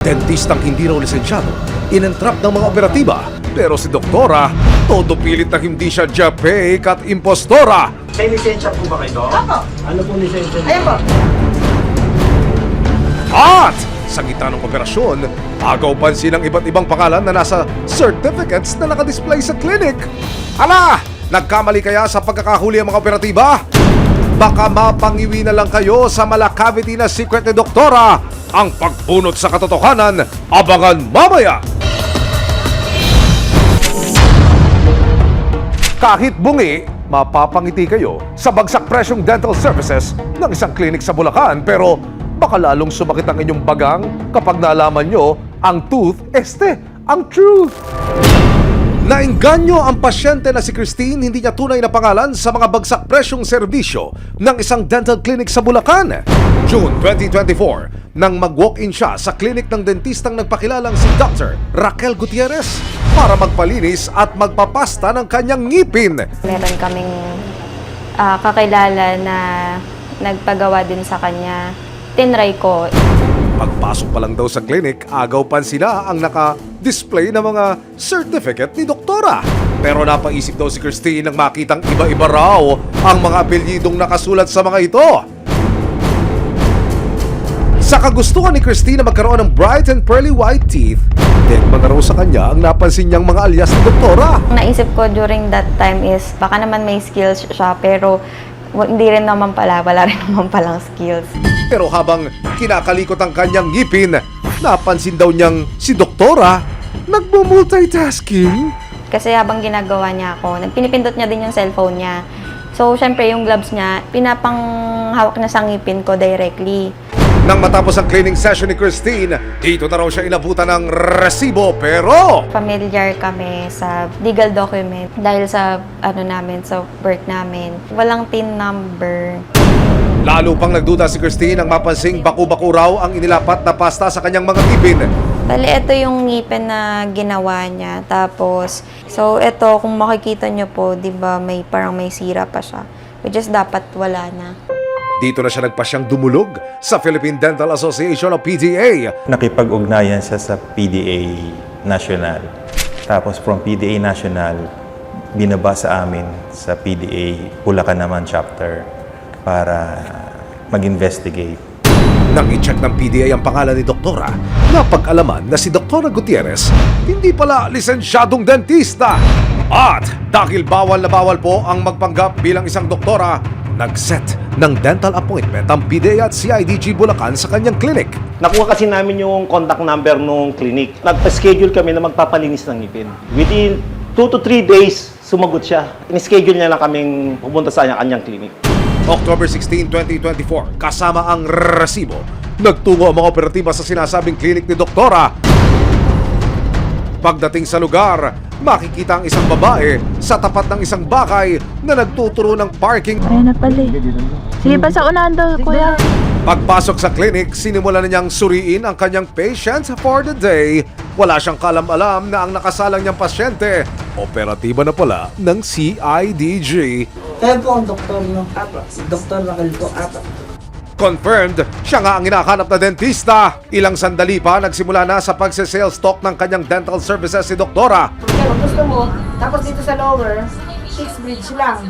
Dentistang hindi raw lisensyado, inentrap ng mga operatiba. Pero si Doktora, todo pilit na hindi siya japek at impostora. May lisensya po ba kayo? Opo. Ano po lisensya? Ayan po. At sa gitna ng operasyon, agaw pansin ang iba't ibang pangalan na nasa certificates na nakadisplay sa clinic. Hala! Nagkamali kaya sa pagkakahuli ang mga operatiba? Baka mapangiwi na lang kayo sa malakavity na secret ni Doktora. Ang pagbunot sa katotohanan, abangan mamaya! Kahit bungi, mapapangiti kayo sa bagsak presyong dental services ng isang clinic sa Bulacan, pero baka lalong sumakit ang inyong bagang kapag nalaman nyo ang tooth ang truth. Naengganyo ang pasyente na si Christine, hindi niya tunay na pangalan sa mga bagsak presyong serbisyo ng isang dental clinic sa Bulacan. June 2024, nang mag-walk-in siya sa clinic ng dentistang nagpakilalang si Dr. Raquel Gutierrez para magpalinis at magpapasta ng kanyang ngipin. Meron kaming kakilala na nagpagawa din sa kanya. Tinry ko. Pagpasok pa lang daw sa clinic, agaw pan sila ang naka-display na mga certificate ni Doktora. Pero napaisip daw si Christine nang makitang iba-iba raw ang mga apelyidong nakasulat sa mga ito. Sa kagustuhan ni Christine na magkaroon ng bright and pearly white teeth, deadma na raw sa kanya ang napansin niyang mga alias ni Doktora. Naisip ko during that time is baka naman may skills siya pero hindi rin naman pala, wala rin naman palang skills. Pero habang kinakalikot ang kanyang ngipin, napansin daw niyang si Doktora nagmo-multitasking. Kasi habang ginagawa niya ako, pinipindot niya din yung cellphone niya. So, syempre yung gloves niya, pinapanghawak niya sa ngipin ko directly. Nang matapos ang cleaning session ni Christine, dito na raw siya inabutan ng resibo, pero Familiar kami sa legal document dahil sa sa work namin. Walang PIN number. lalo pang nagduda si Christine nang mapansing baku-baku raw ang inilapat na pasta sa kanyang mga ngipin. Bali, ito yung ngipin na ginawa niya. Tapos, so ito, kung makikita niyo po, di ba, parang may sira pa siya. Which is dapat wala na. Dito na siya nagpasyang dumulog sa Philippine Dental Association o PDA. Nakipag-ugnayan siya sa PDA National. Tapos from PDA National, binaba sa amin sa PDA Bulacan naman chapter para mag-investigate. Nang i-check ng PDA ang pangalan ni Doktora, napag-alaman na si Dr. Gutierrez hindi pala lisensyadong dentista. At dahil bawal na bawal po ang magpanggap bilang isang doktora, nag-set ng dental appointment ang PDA at CIDG Bulacan sa kanyang clinic. Nakuha kasi namin yung contact number nung clinic. Nagpa-schedule kami na magpapalinis ng ngipin. Within 2 to 3 days, sumagot siya. In-schedule niya lang kaming pupunta sa kanyang clinic. October 16, 2024, kasama ang resibo, nagtungo ang mga operatiba sa sinasabing clinic ni Doktora. Pagdating sa lugar, makikita ang isang babae sa tapat ng isang bakay na nagtuturo ng parking. Ayan na pala eh. Sige pa sa unahan daw, kuya. Pagpasok sa clinic, sinimula na niyang suriin ang kanyang patients for the day. Wala siyang kalam-alam na ang nakasalang niyang pasyente, operatiba na pala ng CIDG. Kaya po ang doktor, no? Apo. Si Dr. Raquel po, apo. Confirmed, siya nga ang hinahanap na dentista. Ilang sandali pa, nagsimula na sa pagse-sales talk ng kanyang dental services si Doktora. Kaya gusto mo, tapos dito sa lower, fixed bridge lang.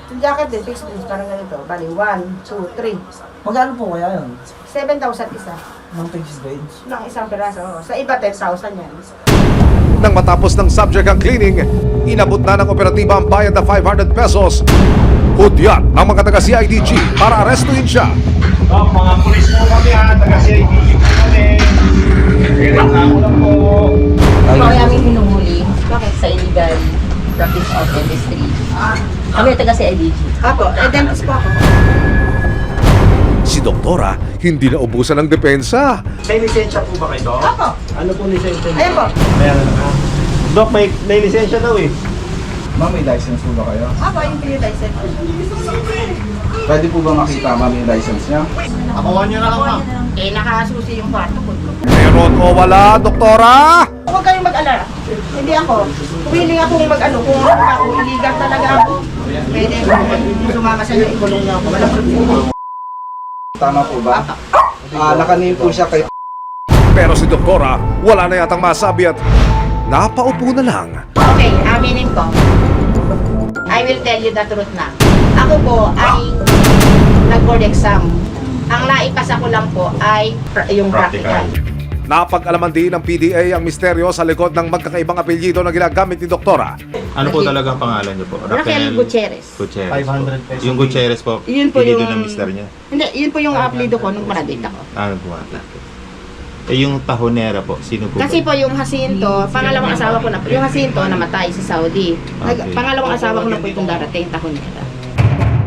Yung jacket din, fixed bridge, parang ganito. Bali, 1, 2, 3. Magkano po kaya yun? 7,000 isa. Ng fixed bridge? Ng isang piraso. Sa iba, 10,000 yan. Nang matapos ng subject ang cleaning, inabot na ng operatiba ang bayad na 500 pesos. Hudyat ang mga taga-CIDG para arestuhin siya. Mga pulis po kami taga-CIDG po kami. Kailangan lang po. Ito ay aming hinuhuli sa illegal practice of dentistry. Kami taga sa IDG. Apo, dentist po ako. Si Doktora hindi na ubusan ng depensa. May lisensya po ba kayo? Apo. Ano po lisensya niyo? Ayan po. Meron na. Dok, may lisensya daw eh. Ma'am, may license po ba kayo? Apo, yung free license. Pwede po ba makita, ma'am, yung license niya? Akuha niyo na lang, ma'am. Nakasusi yung kwarto ko. Meron o wala, Doktora? Huwag kayong mag-alala. Hindi ako. Willing akong mag-ano. Kung ako illegal talaga ako, pwede sumama sa iyo. Ikulong na ako. Walang problema. Tama po ba? Nakanim po siya kay Pero si Doktora, wala na yatang masabi at napaupo na lang. Okay, aminin ko. I will tell you the truth na. Ako po ay nag-board exam. Ang naipasa ko lang po ay yung practical. Napag-alaman din ng PDA ang misteryo sa likod ng magkakaibang apelyido na ginagamit ni Doktora. Ano po talaga ang pangalan niyo po? Raquel Gutierrez. Gutierrez 500 pesos. Yung Gutierrez po, Yun po apelyido yung- ng mister niya. Hindi, yun po yung apelido ko nung manadate ako. Ano po? Eh, yung tahonera po, sino po? Kasi po yung Jacinto, pangalawang asawa ko na po, yung Jacinto namatay sa Saudi. Okay. Pangalawang asawa ko na po itong darating, taon nila.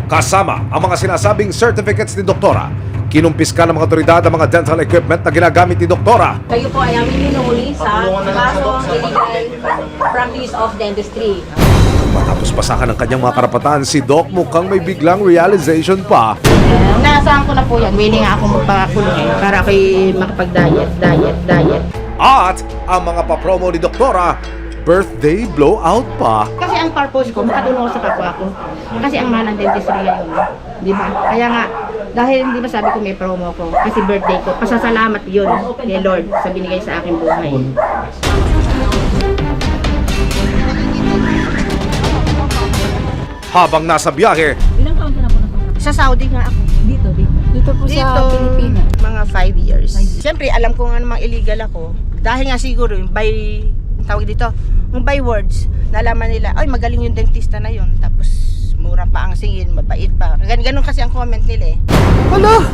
Kasama ang mga sinasabing certificates ni Doktora. Kinumpiska ng mga otoridad ang mga dental equipment na ginagamit ni Doktora. Kayo po ay aming hinuhuli sa kasong illegal practice of dentistry. Matapos pasakan ng kanyang mga karapatan, si Doc mukhang may biglang realization pa. Nasaan ko na po yan, willing nga ako magpakulong para ako'y makapag-diet. At ang mga papromo ni Doktora, birthday blowout pa. Kasi ang purpose ko, makatulong ako sa kapwa ko. Kasi ang mahal ng dentistry ngayon, di ba? Kaya nga, dahil hindi ba sabi ko may promo ko, kasi birthday ko, pasasalamat yun kay Lord sa binigay sa aking buhay. Habang nasa biyahe, Ilang taon ka na po na Sa Saudi nga ako. Dito. Dito po sa Pilipinas. Mga 5 years. Siyempre, alam ko nga namang illegal ako. Dahil nga siguro, by, tawag dito, yung by words, nalaman nila, ay magaling yung dentista na yun. Tapos, mura pa ang singil, mabait pa. Ganun kasi ang comment nila eh. hala,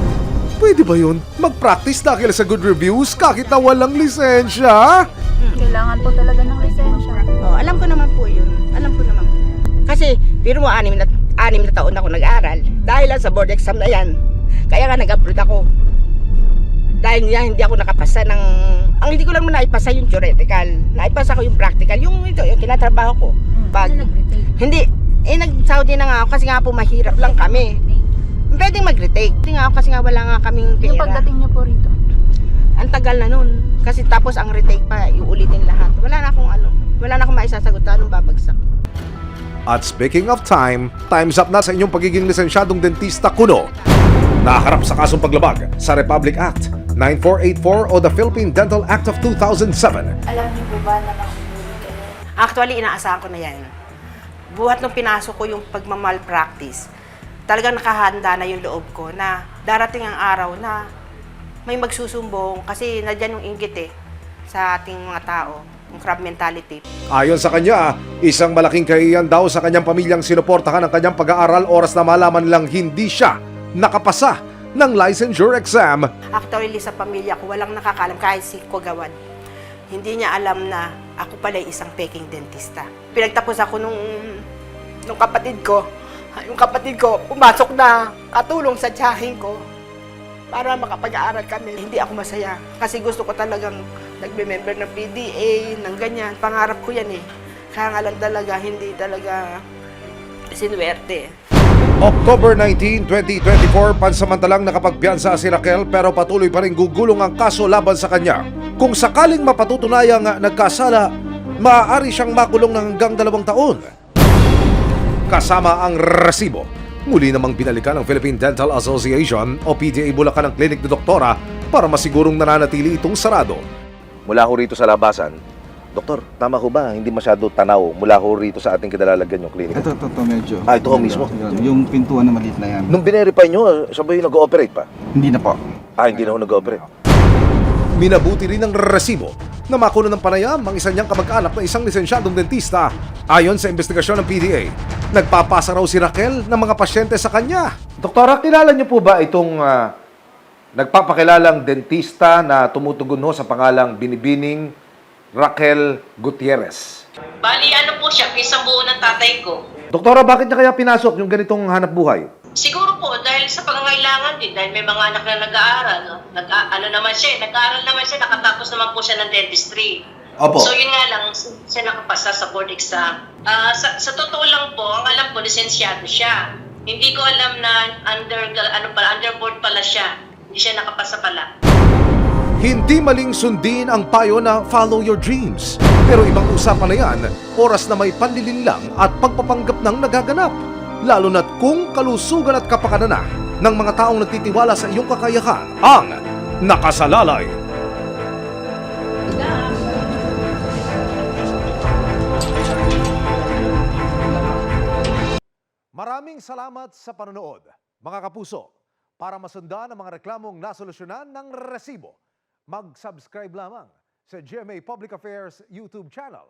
pwede ba yun? Mag-practice dahil sa good reviews kahit na walang lisensya? Kailangan po talaga ng lisensya. Oh, alam ko naman po yun. Alam ko naman po. Kasi, pero mo, 6 na taon ako nag-aral. Dahil lang sa board exam na yan. Kaya nga nag-abroad ako. Dahil nga hindi ako nakapasa ng... Ang hindi ko lang naipasa yung theoretical. Naipasa ko yung practical. Yung ito, yung kinatrabaho ko. Pag, hindi. Nag-Saudi na nga ako kasi nga po mahirap lang kami. Pwedeng mag-retake. Hindi nga ako kasi nga wala nga kaming pera. Yung pagdating niyo po rito. Ang tagal na nun. Kasi tapos ang retake pa, iulitin lahat. Wala na akong maisasagot na anong babagsak. At speaking of time, time's up na sa inyong pagiging lisensyadong dentista kuno. Nakaharap sa kasong paglabag sa Republic Act 9484 o the Philippine Dental Act of 2007. Alam niyo po ba na mahuhuli kayo? Actually, inaasahan ko na yan. Buhat nung pinasok ko yung pagmamalpractice, talagang nakahanda na yung loob ko na darating ang araw na may magsusumbong kasi nadyan yung inggit sa ating mga tao, yung crab mentality. Ayon sa kanya, isang malaking kahiyan daw sa kanyang pamilyang sinuportahan ang kanyang pag-aaral oras na malaman lang hindi siya nakapasa ng licensure exam. Actually, sa pamilya ko, walang nakakalam kahit si Kogawad. Hindi niya alam na ako pala isang peking dentista. Pinagtapos ako nung kapatid ko. Yung kapatid ko, pumasok na katulong sa tiyahin ko para makapag-aaral kami. Hindi ako masaya kasi gusto ko talagang nagbe-member ng PDA, ng ganyan. Pangarap ko yan Kaya nga lang talaga, hindi talaga sinuwerte. October 19, 2024, pansamantalang nakapagpiyansa si Raquel pero patuloy pa rin gugulong ang kaso laban sa kanya. Kung sakaling mapatutunayang nagkasala, maaari siyang makulong ng hanggang 2 taon. Kasama ang resibo. Muli namang binalikan ng Philippine Dental Association o PDA Bulacan ang klinik ni Doktora para masigurong nananatili itong sarado. Mula ho rito sa labasan, Doktor, tama ho ba? Hindi masyado tanaw mula ho rito sa ating kinalalagyan yung klinik. Ito, medyo. Ah, ito ho mismo? Yung pintuan na maliit na yan. Nung binerify nyo, siya ba yung nag-ooperate pa? Hindi na po. Ah, hindi na ho nag-ooperate. Minabuti rin ng resibo na makuha ng panayam ang isa niyang kamag-anak na isang lisensyadong dentista. Ayon sa investigasyon ng PDA, nagpapasa raw si Raquel ng mga pasyente sa kanya. Doktora, kilala niyo po ba itong nagpapakilalang dentista na tumutugon ho sa pangalang Binibining Raquel Gutierrez? Bali, ano po siya, isang buo ng tatay ko. Doktora, bakit niya kaya pinasok yung ganitong hanap buhay? Siguro po, dahil sa pangangailangan din, dahil may mga anak na nag-aaral. Nag-aaral naman siya, nakatapos naman po siya ng dentistry. Opo. So yun nga lang, siya nakapasa sa board exam. Sa totoo lang po, ang alam ko, lisensyado siya. Hindi ko alam na underboard pala siya. Hindi siya nakapasa pala. Hindi maling sundin ang payo na follow your dreams. Pero ibang usapan na yan, oras na may panlilinlang at pagpapanggap ng nagaganap. Lalo na't kung kalusugan at kapakanan na ng mga taong nagtitiwala sa iyong kakayahan ang nakasalalay. Maraming salamat sa panonood, mga kapuso. Para masundan ang mga reklamong nasolusyonan ng resibo, mag-subscribe lamang sa GMA Public Affairs YouTube channel